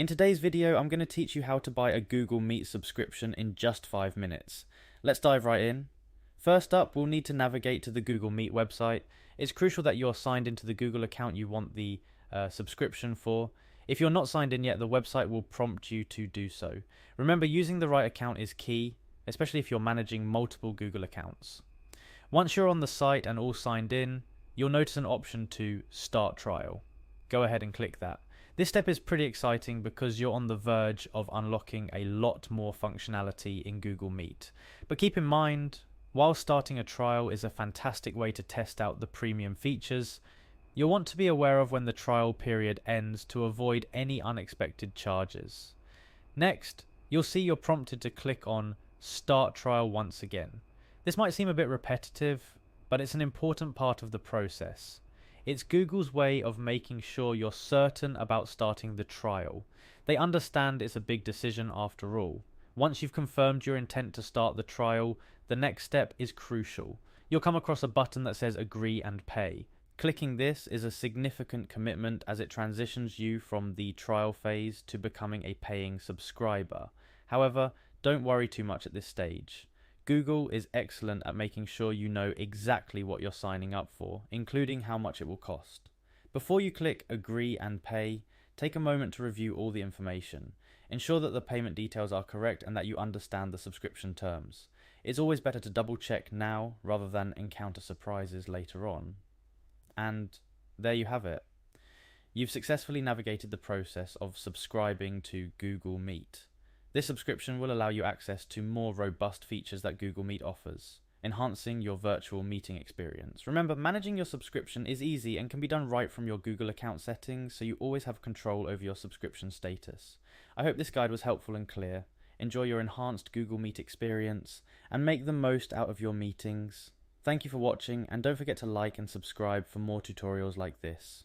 In today's video, I'm going to teach you how to buy a Google Meet subscription in just 5 minutes. Let's dive right in. First up, we'll need to navigate to the Google Meet website. It's crucial that you're signed into the Google account you want the subscription for. If you're not signed in yet, the website will prompt you to do so. Remember, using the right account is key, especially if you're managing multiple Google accounts. Once you're on the site and all signed in, you'll notice an option to Start Trial. Go ahead and click that. This step is pretty exciting because you're on the verge of unlocking a lot more functionality in Google Meet. But keep in mind, while starting a trial is a fantastic way to test out the premium features, you'll want to be aware of when the trial period ends to avoid any unexpected charges. Next, you'll see you're prompted to click on Start Trial once again. This might seem a bit repetitive, but it's an important part of the process. It's Google's way of making sure you're certain about starting the trial. They understand it's a big decision after all. Once you've confirmed your intent to start the trial, the next step is crucial. You'll come across a button that says Agree and Pay. Clicking this is a significant commitment as it transitions you from the trial phase to becoming a paying subscriber. However, don't worry too much at this stage. Google is excellent at making sure you know exactly what you're signing up for, including how much it will cost. Before you click Agree and Pay, take a moment to review all the information. Ensure that the payment details are correct and that you understand the subscription terms. It's always better to double check now rather than encounter surprises later on. And there you have it. You've successfully navigated the process of subscribing to Google Meet. This subscription will allow you access to more robust features that Google Meet offers, enhancing your virtual meeting experience. Remember, managing your subscription is easy and can be done right from your Google account settings, so you always have control over your subscription status. I hope this guide was helpful and clear. Enjoy your enhanced Google Meet experience and make the most out of your meetings. Thank you for watching, and don't forget to like and subscribe for more tutorials like this.